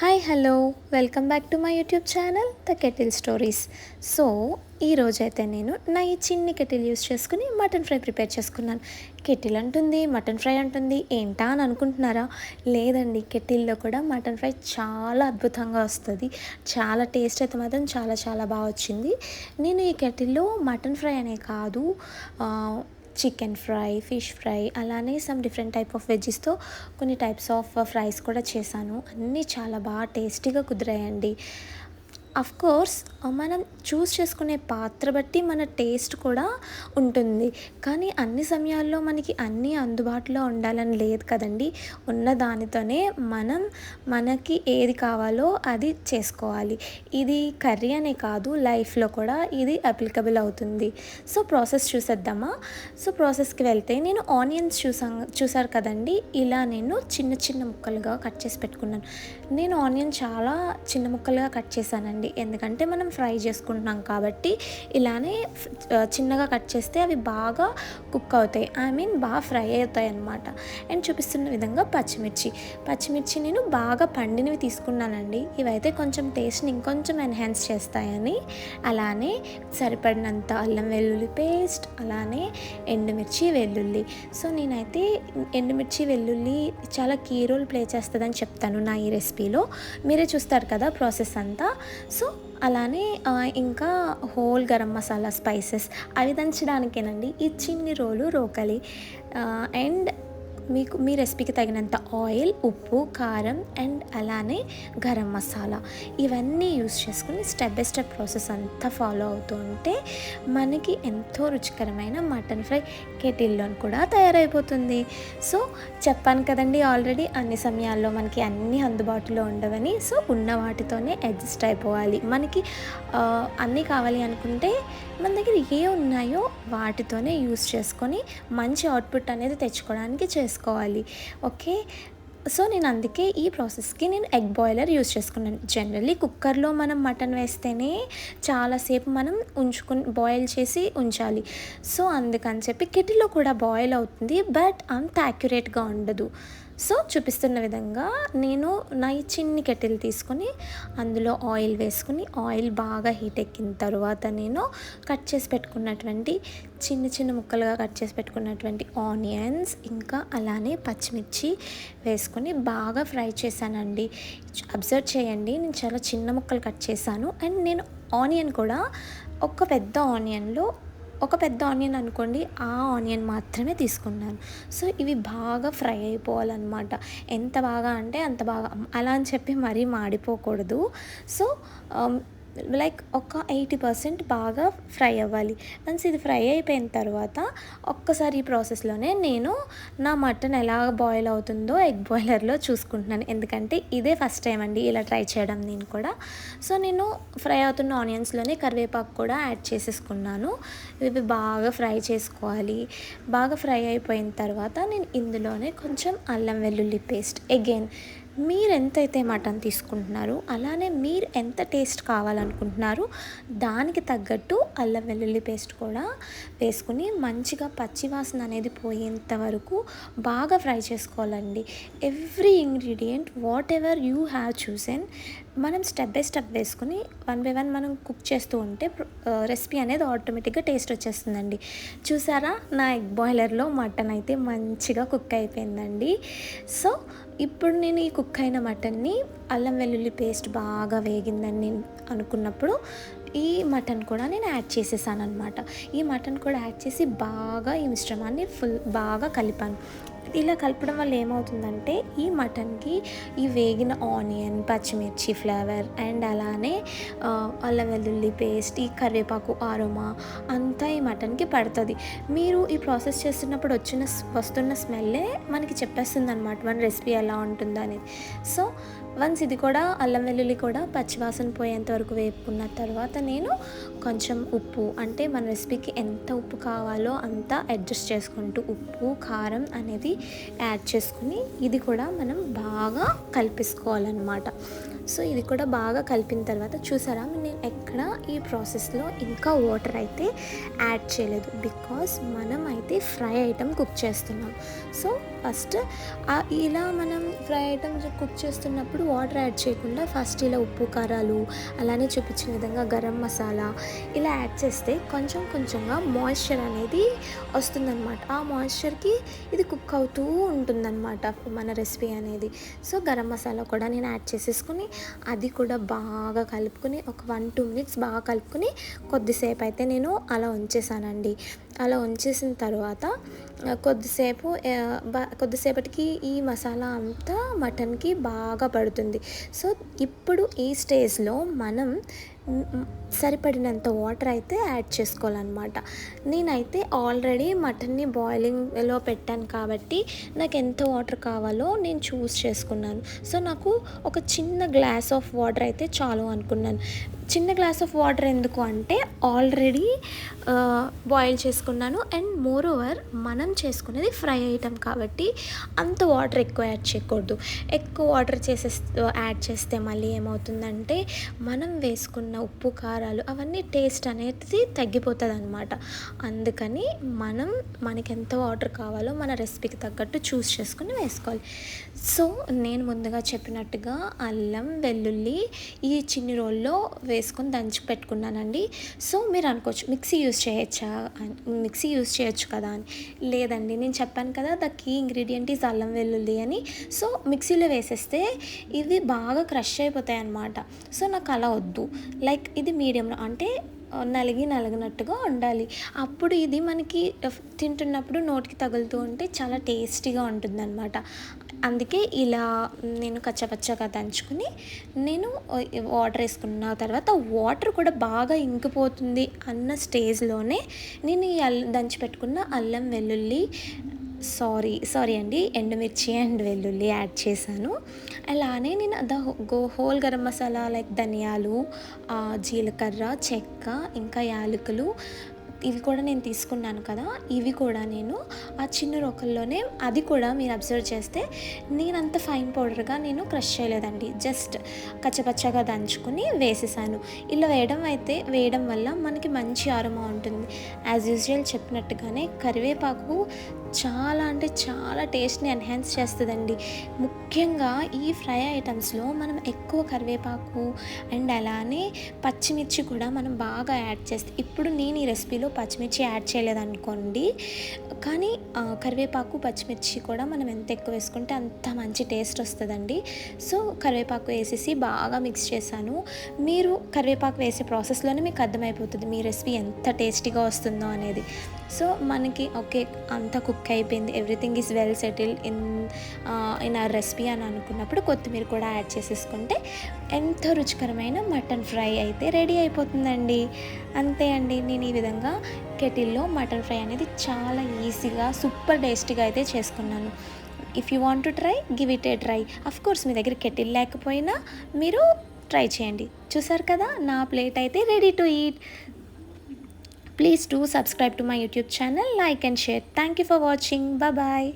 Hi hello welcome back to my YouTube channel the kettle stories. So ఈరోజైతే నేను నా ఈ చిన్ని కెటిల్ యూస్ చేసుకుని మటన్ ఫ్రై ప్రిపేర్ చేసుకున్నాను. కెటిల్ అంటుంది, మటన్ ఫ్రై అంటుంది, ఏంటా అని అనుకుంటున్నారా? లేదండి, కెటిల్లో కూడా మటన్ ఫ్రై చాలా అద్భుతంగా వస్తుంది. చాలా టేస్ట్ అయితే మాత్రం చాలా చాలా బాగా వచ్చింది. నేను ఈ కెటిల్లో మటన్ ఫ్రై అనే కాదు, చికెన్ ఫ్రై, ఫిష్ ఫ్రై, అలానే సమ్ డిఫరెంట్ టైప్ ఆఫ్ వెజ్జెస్తో కొన్ని టైప్స్ ఆఫ్ ఫ్రైస్ కూడా చేశాను. అన్నీ చాలా బాగా టేస్టీగా కుదిరాయండి. కోర్స్ మనం చూస్ చేసుకునే పాత్ర బట్టి మన టేస్ట్ కూడా ఉంటుంది. కానీ అన్ని సమయాల్లో మనకి అన్నీ అందుబాటులో ఉండాలని లేదు కదండి. ఉన్న దానితోనే మనకి ఏది కావాలో అది చేసుకోవాలి. ఇది కర్రీ అనే కాదు, లైఫ్లో కూడా ఇది అప్లికబుల్ అవుతుంది. సో ప్రాసెస్ చూసేద్దామా? సో ప్రాసెస్కి వెళ్తే నేను ఆనియన్స్ చూసారు కదండి, ఇలా నేను చిన్న చిన్న ముక్కలుగా కట్ చేసి పెట్టుకున్నాను. నేను ఆనియన్ చాలా చిన్న ముక్కలుగా కట్ చేశానండి, ఎందుకంటే మనం ఫ్రై చేసుకుంటున్నాం కాబట్టి. ఇలానే చిన్నగా కట్ చేస్తే అవి బాగా కుక్ అవుతాయి, బాగా ఫ్రై అవుతాయి అన్నమాట. అండ్ చూపిస్తున్న విధంగా పచ్చిమిర్చి నేను బాగా పండినవి తీసుకున్నానండి. ఇవైతే కొంచెం టేస్ట్ని ఇంకొంచెం ఎన్హాన్స్ చేస్తాయని. అలానే సరిపడినంత అల్లం వెల్లుల్లి పేస్ట్, అలానే ఎండుమిర్చి వెల్లుల్లి. సో నేనైతే ఎండుమిర్చి వెల్లుల్లి చాలా కీ రోల్ ప్లే చేస్తుందని చెప్తాను నా ఈ రెసిపీలో. మీరే చూస్తారు కదా ప్రాసెస్ అంతా. సో అలానే ఇంకా హోల్ గరం మసాలా స్పైసెస్ అవి దంచడానికేనండి ఈ చిన్ని రోలు రోకలి. అండ్ మీ రెసిపీకి తగినంత ఆయిల్, ఉప్పు, కారం అండ్ అలానే గరం మసాలా ఇవన్నీ యూస్ చేసుకుని స్టెప్ బై స్టెప్ ప్రాసెస్ అంతా ఫాలో అవుతూ ఉంటే మనకి ఎంతో రుచికరమైన మటన్ ఫ్రై కెటిల్లో కూడా తయారైపోతుంది. సో చెప్పాను కదండి ఆల్రెడీ, అన్ని సమయాల్లో మనకి అన్నీ అందుబాటులో ఉండవని. సో ఉన్న వాటితోనే అడ్జస్ట్ అయిపోవాలి. మనకి అన్నీ కావాలి అనుకుంటే మన దగ్గర ఏ ఉన్నాయో వాటితోనే యూస్ చేసుకొని మంచి అవుట్పుట్ అనేది తెచ్చుకోవడానికి చేసుకోవాలి. ఓకే, సో నేను అందుకే ఈ ప్రాసెస్కి నేను ఎగ్ బాయిలర్ యూస్ చేసుకున్నాను. జనరల్లీ కుక్కర్లో మనం మటన్ వేస్తేనే చాలాసేపు మనం బాయిల్ చేసి ఉంచాలి. సో అందుకని చెప్పి కెటిల్లో కూడా బాయిల్ అవుతుంది, బట్ అంత యాక్యురేట్గా ఉండదు. సో చూపిస్తున్న విధంగా నేను నా ఈ చిన్ని కెటిల్ తీసుకొని అందులో ఆయిల్ వేసుకుని, ఆయిల్ బాగా హీట్ ఎక్కిన తర్వాత నేను కట్ చేసి పెట్టుకున్నటువంటి చిన్న చిన్న ముక్కలుగా కట్ చేసి పెట్టుకున్నటువంటి ఆనియన్స్, ఇంకా అలానే పచ్చిమిర్చి వేసుకొని బాగా ఫ్రై చేశానండి. అబ్జర్వ్ చేయండి, నేను చాలా చిన్న ముక్కలు కట్ చేశాను. అండ్ నేను ఆనియన్ కూడా ఒక పెద్ద ఆనియన్ అనుకోండి, ఆ ఆనియన్ మాత్రమే తీసుకున్నాను. సో ఇవి బాగా ఫ్రై అయిపోవాలన్నమాట. ఎంత బాగా అంటే అంత బాగా, అలా అని చెప్పి మరీ మాడిపోకూడదు. సో లైక్ ఒక 80% బాగా ఫ్రై అవ్వాలి. వన్స్ ఇది ఫ్రై అయిపోయిన తర్వాత ఒక్కసారి ఈ ప్రాసెస్లోనే నేను నా మటన్ ఎలా బాయిల్ అవుతుందో ఎగ్ బాయిలర్లో చూసుకుంటున్నాను, ఎందుకంటే ఇదే ఫస్ట్ టైం అండి ఇలా ట్రై చేయడం నేను కూడా. సో నేను ఫ్రై అవుతున్న ఆనియన్స్లోనే కరివేపాకు కూడా యాడ్ చేసేసుకున్నాను. ఇవి బాగా ఫ్రై చేసుకోవాలి. బాగా ఫ్రై అయిపోయిన తర్వాత నేను ఇందులోనే కొంచెం అల్లం వెల్లుల్లి పేస్ట్, అగైన్ మీరు ఎంతైతే మటన్ తీసుకుంటున్నారో అలానే మీరు ఎంత టేస్ట్ కావాలనుకుంటున్నారో దానికి తగ్గట్టు అల్లం వెల్లుల్లి పేస్ట్ కూడా వేసుకుని మంచిగా పచ్చివాసన అనేది పోయేంత వరకు బాగా ఫ్రై చేసుకోవాలండి. Every ingredient what ever you have chosen మనం స్టెప్ బై స్టెప్ వేసుకుని వన్ బై వన్ మనం కుక్ చేస్తూ ఉంటే రెసిపీ అనేది ఆటోమేటిక్గా టేస్ట్ వచ్చేస్తుందండి. చూసారా, నా ఎగ్ బాయిలర్లో మటన్ అయితే మంచిగా కుక్ అయిపోయిందండి. సో ఇప్పుడు నేను ఈ కుక్ అయిన మటన్ని అల్లం వెల్లుల్లి పేస్ట్ బాగా వేగిందని నేను అనుకున్నప్పుడు ఈ మటన్ కూడా నేను యాడ్ చేసేసాను అనమాట. ఈ మటన్ కూడా యాడ్ చేసి బాగా ఈ మిశ్రమాన్ని బాగా కలిపాను. ఇలా కలపడం వల్ల ఏమవుతుందంటే ఈ మటన్కి ఈ వేగిన ఆనియన్, పచ్చిమిర్చి ఫ్లేవర్ అండ్ అలానే అల్లం వెల్లుల్లి పేస్ట్, ఈ కరివేపాకు ఆరోమా అంతా ఈ మటన్కి పడుతుంది. మీరు ఈ ప్రాసెస్ చేస్తున్నప్పుడు వస్తున్న స్మెల్లే మనకి చెప్పేస్తుంది అనమాట మన రెసిపీ ఎలా ఉంటుందో అనేది. సో వన్స్ ఇది కూడా అల్లం వెల్లుల్లి కూడా పచ్చివాసన పోయేంత వరకు వేపుకున్న తర్వాత నేను కొంచెం ఉప్పు, అంటే మన రెసిపీకి ఎంత ఉప్పు కావాలో అంత అడ్జస్ట్ చేసుకుంటూ ఉప్పు, కారం అనేది యాడ్ చేసుకుని ఇది కూడా మనం బాగా కలిపేసుకోవాలన్నమాట. సో ఇది కూడా బాగా కలిపిన తర్వాత చూసారా, నేను ఇక్కడ ఈ ప్రాసెస్లో ఇంకా వాటర్ అయితే యాడ్ చేయలేదు, బికాస్ మనం అయితే ఫ్రై ఐటమ్ కుక్ చేస్తున్నాం. సో ఫస్ట్ ఇలా మనం ఫ్రై ఐటమ్ కుక్ చేస్తున్నప్పుడు వాటర్ యాడ్ చేయకుండా ఫస్ట్ ఇలా ఉప్పు కారాలు అలానే చూపించిన విధంగా గరం మసాలా ఇలా యాడ్ చేస్తే కొంచెం కొంచెంగా మాయిశ్చర్ అనేది వస్తుందన్నమాట. ఆ మాయిశ్చర్కి ఇది కుక్ అవుతూ ఉంటుందన్నమాట మన రెసిపీ అనేది. సో గరం మసాలా కూడా నేను యాడ్ చేసేసుకుని అది కూడా బాగా కలుపుకొని ఒక 1-2 మినిట్స్ బాగా కలుపుకొని కొద్దిసేపు అయితే నేను అలా ఉంచేసానండి. అలా ఉంచేసిన తర్వాత కొద్దిసేపటికి ఈ మసాలా అంతా మటన్కి బాగా పడుతుంది. సో ఇప్పుడు ఈ స్టేజ్లో మనం సరిపడినంత వాటర్ అయితే యాడ్ చేసుకోవాలన్నమాట. నేనైతే ఆల్రెడీ మటన్ని బాయిలింగ్లో పెట్టాను కాబట్టి నాకు ఎంత వాటర్ కావాలో నేను చూస్ చేసుకున్నాను. సో నాకు ఒక చిన్న గ్లాస్ ఆఫ్ వాటర్ అయితే చాలు అనుకున్నాను. చిన్న గ్లాస్ ఆఫ్ వాటర్ ఎందుకు అంటే ఆల్రెడీ బాయిల్ చేసుకున్నాను అండ్ మోర్ ఓవర్ మనం చేసుకునేది ఫ్రై ఐటమ్ కాబట్టి అంత వాటర్ ఎక్కువ యాడ్ చేయకూడదు. ఎక్కువ వాటర్ యాడ్ చేస్తే మళ్ళీ ఏమవుతుందంటే మనం వేసుకున్న ఉప్పు కారాలు అవన్నీ టేస్ట్ అనేది తగ్గిపోతుంది అనమాట. అందుకని మనకి ఎంత వాటర్ కావాలో మన రెసిపీకి తగ్గట్టు చూస్ చేసుకుని వేసుకోవాలి. సో నేను ముందుగా చెప్పినట్టుగా అల్లం వెల్లుల్లి ఈ చిన్ని రోల్లో వేసుకొని దంచి పెట్టుకున్నానండి. సో మీరు అనుకోవచ్చు మిక్సీ యూజ్ చేయొచ్చు కదా అని. లేదండి, నేను చెప్పాను కదా ద కీ ఇంగ్రీడియంట్ ఈజ్ అల్లం వెల్లుల్లి అని. సో మిక్సీలో వేసేస్తే ఇవి బాగా క్రష్ అయిపోతాయి అన్నమాట. సో నాకు అలా వద్దు, లైక్ ఇది మీడియంలో అంటే నలిగినట్టుగా ఉండాలి. అప్పుడు ఇది మనకి తింటున్నప్పుడు నోటికి తగులుతూ ఉంటే చాలా టేస్టీగా ఉంటుందన్నమాట. అందుకే ఇలా నేను కచ్చపచ్చగా దంచుకుని నేను వాటర్ వేసుకున్న తర్వాత వాటర్ కూడా బాగా ఇంకిపోతుంది అన్న స్టేజ్లోనే నేను ఈ దంచి పెట్టుకున్న అల్లం వెల్లుల్లి సారీ అండి ఎండుమిర్చి అండ్ వెల్లుల్లి యాడ్ చేశాను. అలానే నేను హోల్ గరం మసాలా లైక్ ధనియాలు, జీలకర్ర, చెక్క, ఇంకా యాలకులు ఇవి కూడా నేను తీసుకున్నాను కదా, ఇవి కూడా నేను ఆ చిన్న రోకల్లోనే అది కూడా మీరు అబ్జర్వ్ చేస్తే నేనంత ఫైన్ పౌడర్గా నేను క్రష్ చేయలేదండి, జస్ట్ కచ్చపచ్చగా దంచుకుని వేసేసాను. ఇలా వేయడం వల్ల మనకి మంచి ఆరోమా ఉంటుంది. యాజ్ యూజువల్ చెప్పినట్టుగానే కరివేపాకు చాలా అంటే చాలా టేస్ట్ని ఎన్హాన్స్ చేస్తుందండి. ముఖ్యంగా ఈ ఫ్రై ఐటమ్స్లో మనం ఎక్కువ కరివేపాకు అండ్ అలానే పచ్చిమిర్చి కూడా మనం బాగా యాడ్ చేస్తే, ఇప్పుడు నేను ఈ రెసిపీలో పచ్చిమిర్చి యాడ్ చేయలేదనుకోండి, కానీ కరివేపాకు పచ్చిమిర్చి కూడా మనం ఎంత ఎక్కువ వేసుకుంటే అంత మంచి టేస్ట్ వస్తుందండి. సో కరివేపాకు వేసేసి బాగా మిక్స్ చేశాను. మీరు కరివేపాకు వేసే ప్రాసెస్లోనే మీకు అర్థమైపోతుంది మీ రెసిపీ ఎంత టేస్టీగా వస్తుందో అనేది. సో మనకి ఓకే అంతా కుక్ అయిపోయింది, everything is well settled in ఆ రెసిపీ అని అనుకున్నప్పుడు కొత్తిమీర కూడా యాడ్ చేసేసుకుంటే ఎంతో రుచికరమైన మటన్ ఫ్రై అయితే రెడీ అయిపోతుందండి. అంతే అండి, నేను ఈ విధంగా కెటిల్లో మటన్ ఫ్రై అనేది చాలా ఈజీగా సూపర్ టేస్టీగా అయితే చేసుకున్నాను. If you want to try, give it a try. Of course మీ దగ్గర కెటిల్ లేకపోయినా మీరు ట్రై చేయండి. చూసారు కదా నా ప్లేట్ అయితే ready to eat. Please do subscribe to my YouTube channel, like and share. Thank you for watching. Bye bye.